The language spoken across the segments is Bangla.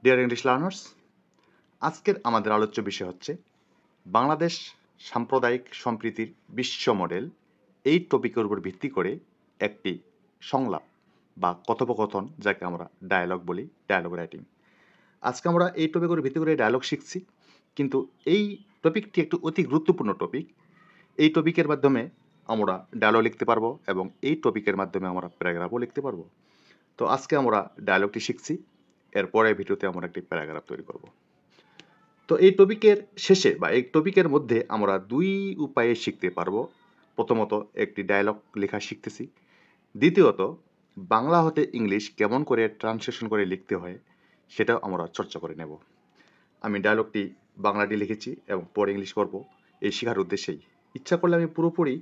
ডিয়ার ইংলিশ লার্নার্স, আজকের আমাদের আলোচ্য বিষয় হচ্ছে বাংলাদেশ সাম্প্রদায়িক সম্প্রীতির বিশ্ব মডেল। এই টপিকের উপর ভিত্তি করে একটি সংলাপ বা কথোপকথন, যাকে আমরা ডায়ালগ বলি, ডায়ালগ রাইটিং। আজকে আমরা এই টপিকের উপর ভিত্তি করে ডায়ালগ শিখছি, কিন্তু এই টপিকটি একটি অতি গুরুত্বপূর্ণ টপিক। এই টপিকের মাধ্যমে আমরা ডায়ালগ লিখতে পারবো এবং এই টপিকের মাধ্যমে আমরা প্যারাগ্রাফও লিখতে পারবো। তো আজকে আমরা ডায়ালগটি শিখছি, এরপরে ভিডিওতে আমরা একটি প্যারাগ্রাফ তৈরি করব। তো এই টপিকের শেষে বা এই টপিকের মধ্যে আমরা দুই উপায়ে শিখতে পারবো। প্রথমত একটি ডায়ালগ লেখা শিখতেছি, দ্বিতীয়ত বাংলা হতে ইংলিশ কেমন করে ট্রান্সলেশন করে লিখতে হয় সেটাও আমরা চর্চা করে নেব। আমি ডায়ালগটি বাংলাটি লিখেছি এবং পরে ইংলিশ করব এই শেখার উদ্দেশ্যেই। ইচ্ছা করলে আমি পুরোপুরি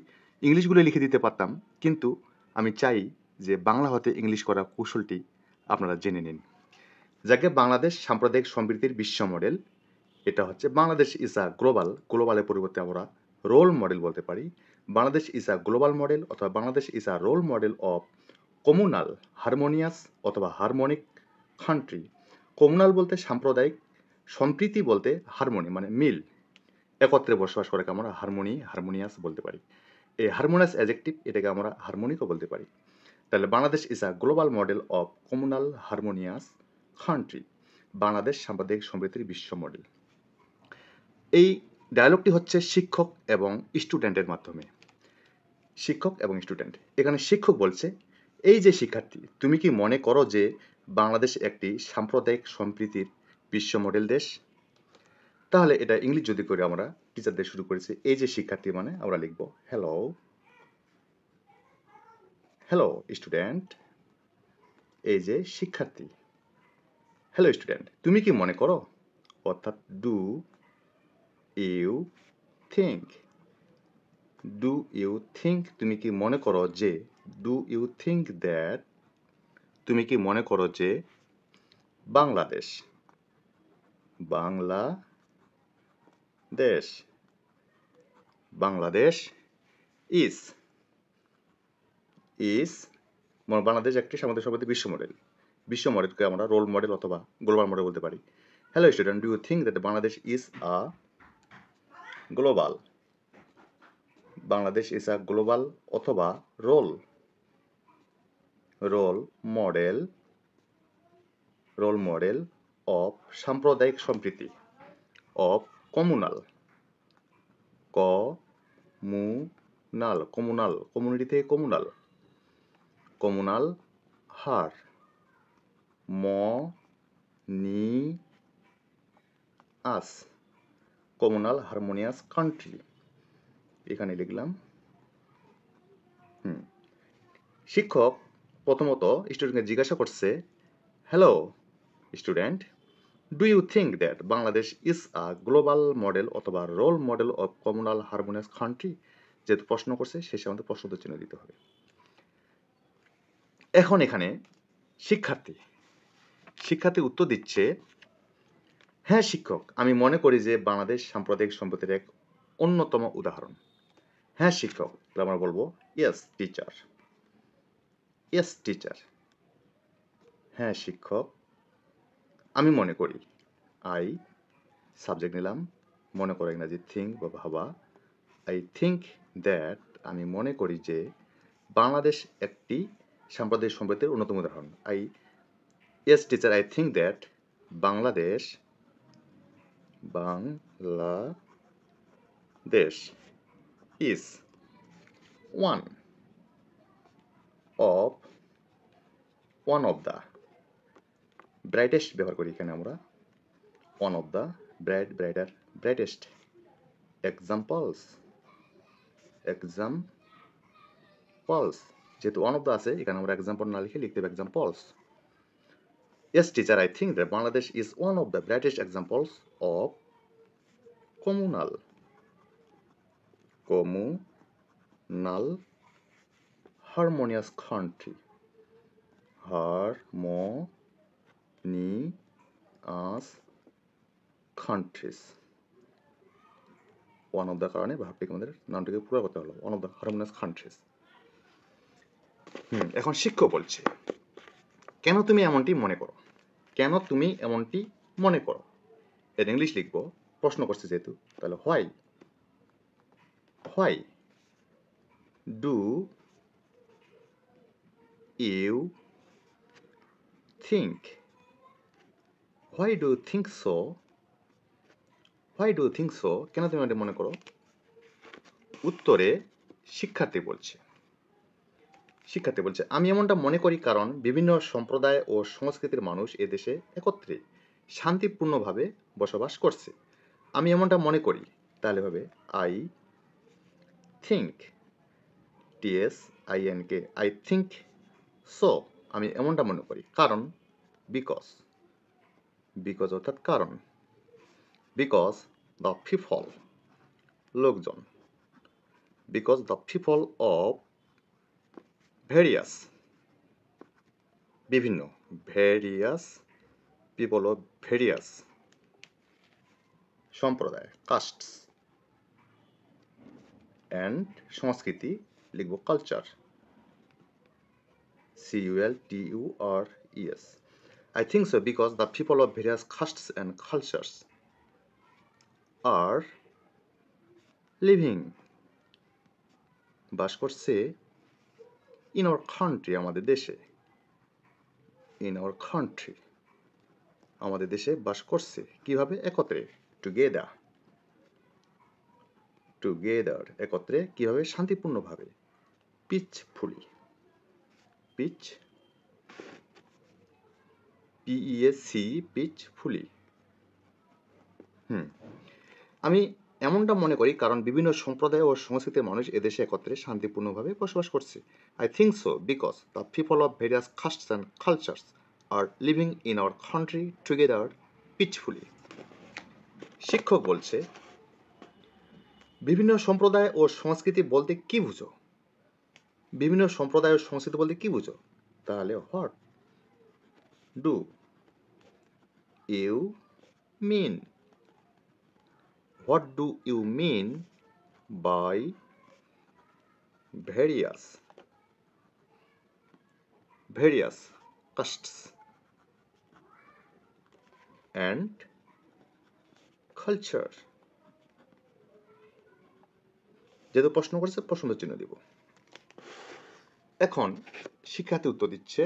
ইংলিশগুলো লিখে দিতে পারতাম, কিন্তু আমি চাই যে বাংলা হতে ইংলিশ করার কৌশলটি আপনারা জেনে নিন। যাকে বাংলাদেশ সাম্প্রদায়িক সম্প্রীতির বিশ্ব মডেল, এটা হচ্ছে বাংলাদেশ ইজ আ গ্লোবালের পরিবর্তে আমরা রোল মডেল বলতে পারি। Bangladesh is a global model অথবা Bangladesh is a role model of communal harmonious অথবা হারমোনিক কান্ট্রি। কমিউনাল বলতে সাম্প্রদায়িক, সম্প্রীতি বলতে হারমোনি মানে মিল, একত্রে বসবাস করে আমরা হারমোনিয়াস বলতে পারি। এই হারমোনিয়াস অ্যাডজেক্টিভ, এটাকে আমরা হারমোনিকও বলতে পারি। তাহলে Bangladesh is a global model of communal harmonious country, Bangladesh সাম্প্রদায়িক সম্প্রীতির বিশ্ব মডেল। এই ডায়ালগটি হচ্ছে শিক্ষক এবং স্টুডেন্টের মাধ্যমে। শিক্ষক এবং স্টুডেন্ট, এখানে শিক্ষক বলছে, এই যে শিক্ষার্থী, তুমি কি মনে করো যে বাংলাদেশ একটি সাম্প্রদায়িক সম্প্রীতির বিশ্ব মডেল দেশ? তাহলে এটা ইংলিশ যদি করে আমরা টিচারদের শুরু করেছি, এই যে শিক্ষার্থী মানে আমরা লিখব হ্যালো, হ্যালো স্টুডেন্ট। এই যে শিক্ষার্থী, হ্যালো স্টুডেন্ট, তুমি কি মনে করো, অর্থাৎ do you think, do you think, তুমি কি মনে করো যে, ডু ইউ থিঙ্ক দ্যাট, তুমি কি মনে করো যে বাংলাদেশ, বাংলাদেশ, বাংলাদেশ ইজ, বাংলাদেশ একটি সাম্প্রদায়িক সম্প্রীতির বিশ্ব মডেল। বিশ্ব মডেলকে আমরা রোল মডেল অথবা গ্লোবাল মডেল বলতে পারি। Hello student, do you think that Bangladesh is a global, Bangladesh is a global অথবা রোল মডেল অফ সাম্প্রদায়িক সম্প্রীতি, অফ কমিউনাল, কমিউনিটি থেকে কমিউনাল কমিউনাল হারমোনিয়াস কান্ট্রি। এখানে লিখলাম। শিক্ষক প্রথমত স্টুডেন্টকে জিজ্ঞাসা করছে, হ্যালো student, do you think that Bangladesh is a global model অথবা role model of communal harmonious country? যেহেতু প্রশ্ন করছে, শেষে আমাদের প্রশ্নোত্তর চিহ্ন দিতে হবে। এখন এখানে শিক্ষার্থী উত্তর দিচ্ছে, হ্যাঁ শিক্ষক, আমি মনে করি যে বাংলাদেশ সাম্প্রদায়িক সম্প্রীতির এক অন্যতম উদাহরণ। হ্যাঁ শিক্ষক, আমরা বলবো ইয়েস টিচার, ইয়েস টিচার। হ্যাঁ শিক্ষক, আমি মনে করি, আই সাবজেক্ট নিলাম, মনে করো ইংরাজি থিঙ্ক বা ভাবা। আই থিঙ্ক দ্যাট, আমি মনে করি যে বাংলাদেশ একটি সাম্প্রদায়িক সম্প্রীতির অন্যতম উদাহরণ। Yes teacher, I think that Bangladesh is one of the brightest, ব্যবহার করি এখানে আমরা one of the brightest examples, যেহেতু ওয়ান অফ দ্য আছে, এখানে আমরা এক্সাম্পল না লিখে লিখতে হবে examples. Yes teacher, I think that Bangladesh is one of the brightest examples of communal harmonious country, one of the কারণে ভাবটিকে আমাদের নামটিকে পুরো করতে হলো, one of the harmonious countries। এখন শিক্ষক বলছে, কেন তুমি এমনটি মনে করো? কেন তুমি এমনটি মনে করো? এর ইংলিশ লিখব, প্রশ্ন করছে যেহেতু, তাহলে why do you think, why do think so, why do think so, কেন তুমি এটা মনে করো? উত্তরে শিক্ষার্থী বলছে আমি এমনটা মনে করি কারণ বিভিন্ন সম্প্রদায় ও সংস্কৃতির মানুষ এদেশে একত্রে শান্তিপূর্ণভাবে বসবাস করছে। আমি এমনটা মনে করি, তাহলে হবে I think, TSINK, I think so, আমি এমনটা মনে করি কারণ, বিকজ অর্থাৎ কারণ, বিকজ দ্য পিপল, লোকজন, because the people of various, বিভিন্ন, ভেরিয়াস, পিপল অফ ভেরিয়াস সম্প্রদায়, কাস্টস, অ্যান্ড সংস্কৃতি লিখব culture, CULTURES. I think so because the people of various castes and cultures are living, বাস করছে, in our country, আমাদের দেশে, in our country, আমাদের দেশে বাস করছে, কিভাবে? একত্রে, together, একত্রে, কিভাবে? শান্তিপূর্ণভাবে, peacefully, peacefully. আমি এমনটা মনে করি কারণ বিভিন্ন সম্প্রদায় ও সংস্কৃতির মানুষ এদেশে একত্রে শান্তিপূর্ণভাবে বসবাস করছে। I think so because the people of various castes and cultures are living in our country together peacefully. শিক্ষক বলছে, বিভিন্ন সম্প্রদায় ও সংস্কৃতি বলতে কি বুঝো? বিভিন্ন সম্প্রদায় ও সংস্কৃতি বলতে কি বুঝো? তাহলে what do you mean? What do you mean by various castes and culture? যেহেতু প্রশ্ন করেছে, প্রশ্ন চিহ্ন দিব। এখন শিক্ষার্থী উত্তর দিচ্ছে,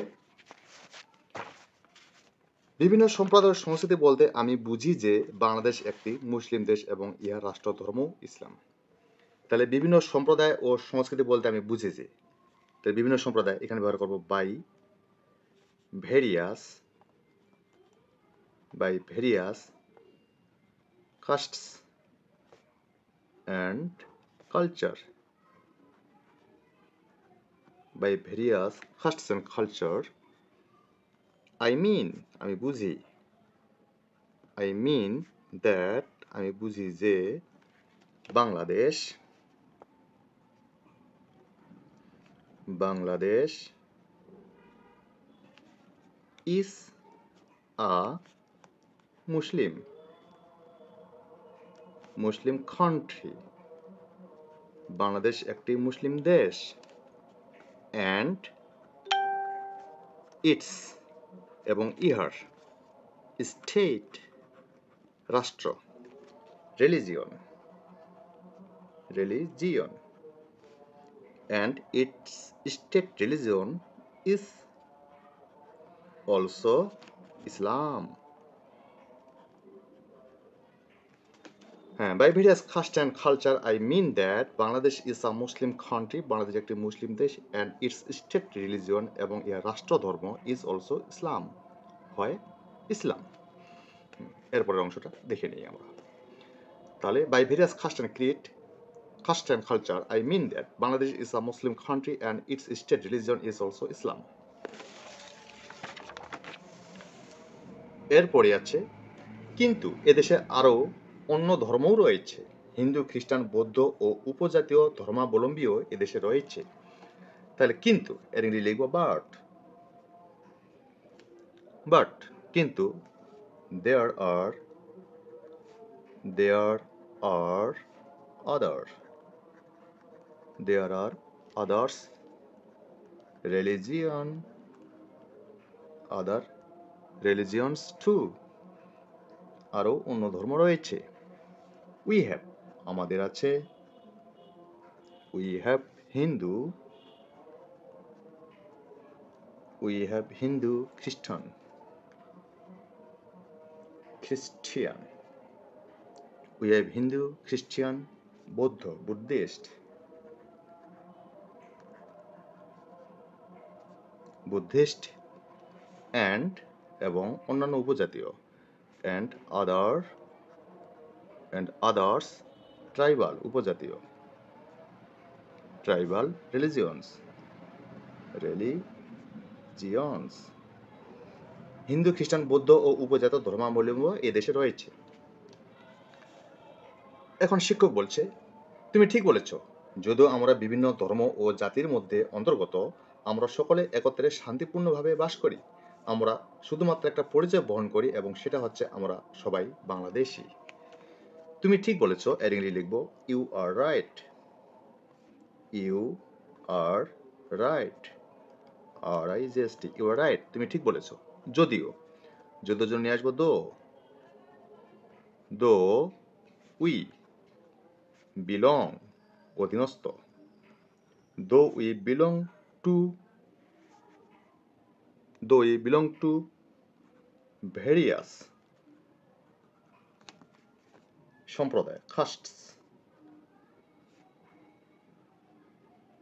বিভিন্ন সম্প্রদায় ও সংস্কৃতি বলতে আমি বুঝি যে বাংলাদেশ একটি মুসলিম দেশ এবং ইহার রাষ্ট্র ধর্ম ইসলাম। তাহলে বিভিন্ন সম্প্রদায় ও সংস্কৃতি বলতে আমি বুঝি যে, তাহলে বিভিন্ন সম্প্রদায় এখানে ব্যবহার করব by various castes and culture, by various castes and culture. I mean, আমি বুঝি, I mean that, আমি বুঝি যে Bangladesh is a Muslim country, Bangladesh একটি মুসলিম দেশ, and its, এবং ইহার, স্টেট, রাষ্ট্র, religion, and its state religion is also Islam. By various caste and culture, I mean that Bangladesh is a Muslim country, Bangladesh একটি মুসলিম দেশ, and its state religion, এবং এর রাষ্ট্র ধর্ম, is also Islam, হয় ইসলাম। এরপরের অংশটা দেখে নিই আমরা। তাহলে by various caste and culture, I mean that Bangladesh is a Muslim country and its state religion is also Islam. এরপরে আছে, কিন্তু এদেশে আরও অন্য ধর্মও রয়েছে, হিন্দু, খ্রিস্টান, বৌদ্ধ ও উপজাতীয় ধর্মাবলম্বীও এদেশে রয়েছে। তাহলে কিন্তু এর ইংরেজি লিখব বাট, কিন্তু there are others religion, other religions too, আরও অন্য ধর্ম রয়েছে। উই হ্যাভ, আমাদের আছে। We have Hindu, we have Hindu, Christian, we have Hindu, Christian, বৌদ্ধ, বুদ্ধিস্ট অ্যান্ড এবং অন্যান্য উপজাতীয় অ্যান্ড আদার্স ট্রাইবাল, উপজাতীয়, ট্রাইবাল রিলিজিয়নস, হিন্দু, খ্রিস্টান, বৌদ্ধ ও উপজাত ধর্মাবলম্বী এ দেশে রয়েছে। এখন শিক্ষক বলছে, তুমি ঠিক বলেছ, যদিও আমরা বিভিন্ন ধর্ম ও জাতির মধ্যে অন্তর্গত, আমরা সকলে একত্রে শান্তিপূর্ণভাবে বাস করি। আমরা শুধুমাত্র একটা পরিচয় বহন করি এবং সেটা হচ্ছে আমরা সবাই বাংলাদেশি। তুমি ঠিক বলেছ, অ্যাডিংলি লিখবো, you are right, you are right, RIGST, you are right, তুমি ঠিক বলেছ। যদিও জন্য নিয়ে আসবো দো উই বিলং, অধীনস্থ, দো উই বিলং টু ভেরিয়াস সম্প্রদায়, কাস্টস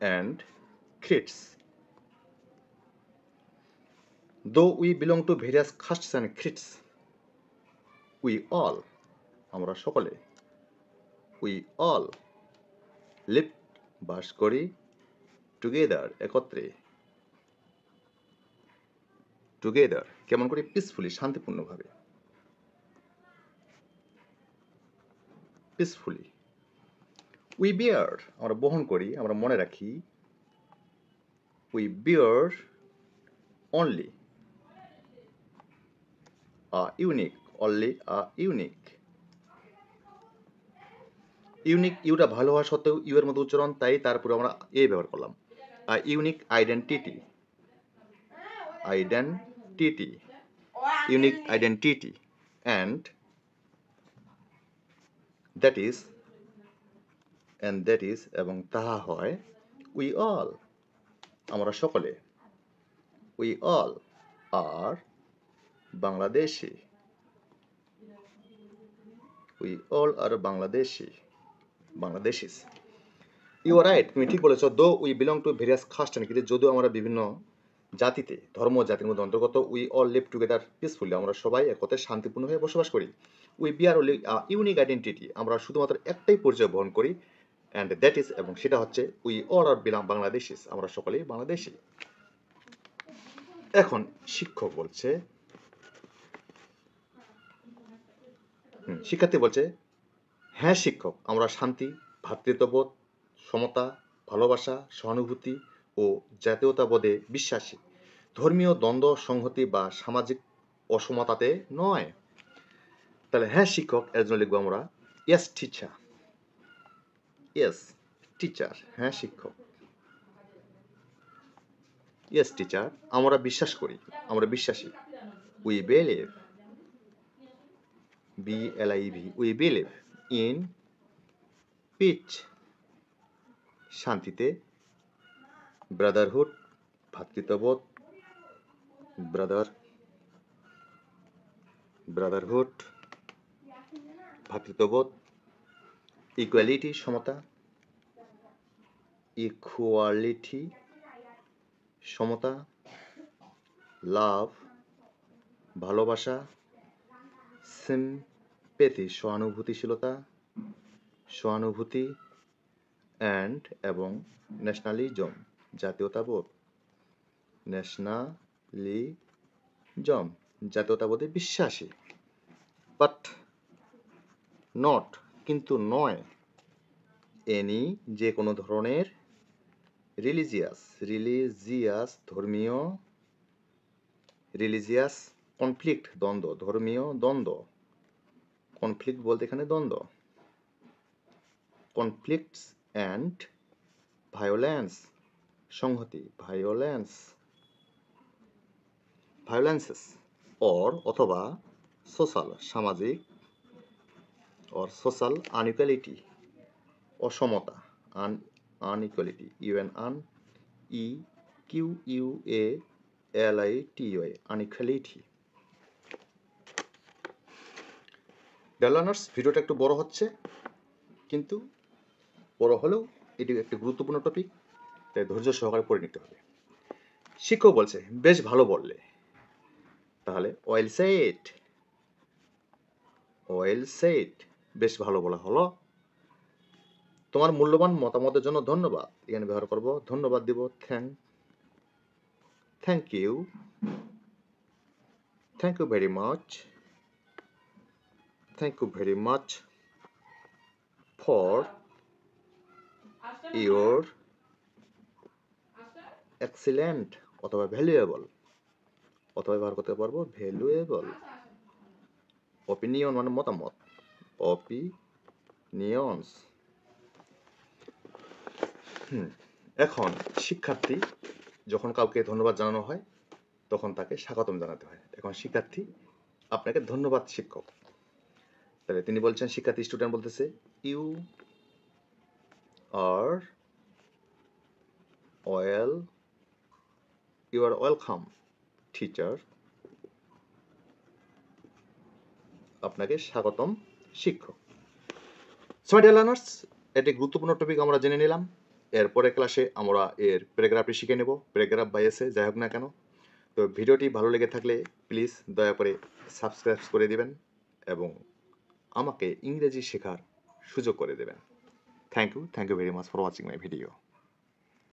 and creeds. Though we belong to various castes and creeds, we all, আমরা সকলে, we all live, বাস করি, together, একত্রে, together, কেমন করে, peacefully, শান্তিপূর্ণভাবে, peacefully. We bear, আমরা বহন করি, আমরা মনে রাখি, we bear only a unique, unique, ইউটা ভালো হওয়া সত্ত্বেও ইউ এর মধ্যে উচ্চারণ, তাই তারপরে আমরা এ ব্যবহার করলাম। Unique identity, unique identity and that is এবং তাহা হয়, উই অল, আমরা সকলে, we all are Bangladeshi, we all are Bangladeshis. You are right, তুমি ঠিক বলেছো, though we belong to various caste and creed, যদিও আমরা বিভিন্ন জাতিতে, ধর্ম জাতির মধ্যে অন্তর্গত, we all live together peacefully, আমরা সবাই একত্রে শান্তিপূর্ণভাবে বসবাস করি। We bear only unique identity, আমরা শুধুমাত্র একটাই পরিচয় বহন করি, অ্যান্ড দ্যাট ইজ এবং সেটা হচ্ছে, উই অল আর বাংলাদেশিস, আমরা সকলেই বাংলাদেশি। এখন শিক্ষক বলছে, শিক্ষার্থী বলছে, হ্যাঁ শিক্ষক, আমরা শান্তি, ভ্রাতৃত্ববোধ, সমতা, ভালোবাসা, সহানুভূতি ও জাতীয়তাবোধে বিশ্বাসী, ধর্মীয় দ্বন্দ্ব, সংহতি বা সামাজিক অসমতাতে নয়। তাহলে হ্যাঁ শিক্ষক, এর জন্য লিখবো আমরা ইয়েস টিচার, হ্যাঁ শিক্ষক, ইয়েস টিচার, আমরা বিশ্বাস করি, আমরা বিশ্বাসী, we believe, we believe in peace, শান্তিতে, ব্রাদারহুড, ভ্রাতৃত্ববোধ, ব্রাদারহুড, ভ্রাতৃত্ববোধ, ইকুয়ালিটি, সমতা, সমতা, লাভ, ভালোবাসা, সিম্প্যাথি, সহানুভূতি, অ্যান্ড এবং ন্যাশনালিজম, জাতীয়তাবোধ, জাতীয়তাবোধে বিশ্বাসী, বাট নট, কিন্তু নয়, এনি, যে কোনো ধরনের, রিলিজিয়াস, ধর্মীয়, কনফ্লিক্ট, দ্বন্দ্ব, ধর্মীয় দ্বন্দ্ব, কনফ্লিক্ট বলতে এখানে দ্বন্দ্ব, কনফ্লিক্টস অ্যান্ড ভায়োলেন্স, সংহতি, ভায়োলেন্সেস অর অথবা সোশ্যাল সামাজিক, অর সোশ্যাল আনইকুয়ালিটি অসমতা, inequality, E Q U A L I T Y, inequality. Learners, ভিডিওটা একটু বড় হচ্ছে, কিন্তু বড় হলেও এটি একটি গুরুত্বপূর্ণ টপিক, তাই ধৈর্য সহকারে পড়ে নিতে হবে। শিক্ষক বলছে বেশ ভালো বললে, তাহলে ওয়েল সেড, ওয়েল সেড, বেশ ভালো বলা হলো। তোমার মূল্যবান মতামতের জন্য ধন্যবাদ, এখানে ব্যবহার করব ধন্যবাদ দিব thank you, thank you very much, thank you very much for your excellent অথবা ভ্যালুয়েবল, অথবা ব্যবহার করতে পারবো ভ্যালুয়েবল অপিনিয়ন, মানে মতামত, অপিনিয়নস। এখন শিক্ষার্থী যখন কাউকে ধন্যবাদ জানানো হয় তখন তাকে স্বাগতম জানাতে হয়। এখন শিক্ষার্থী আপনাকে ধন্যবাদ শিক্ষক, তাহলে তিনি বলছেন, শিক্ষার্থী স্টুডেন্ট বলতেছে ইউ আর ওয়েলকাম টিচার, আপনাকে স্বাগতম শিক্ষক। সো ডিয়ার লার্নার্স, এটি গুরুত্বপূর্ণ টপিক আমরা জেনে নিলাম। এরপরে ক্লাসে আমরা এর প্যারাগ্রাফটি শিখে নেব, প্যারাগ্রাফ বা এসে যাই হোক না কেন। তো ভিডিওটি ভালো লেগে থাকলে প্লিজ দয়া করে সাবস্ক্রাইব করে দিবেন এবং আমাকে ইংরেজি শেখার সুযোগ করে দেবেন। Thank you very much for watching my video.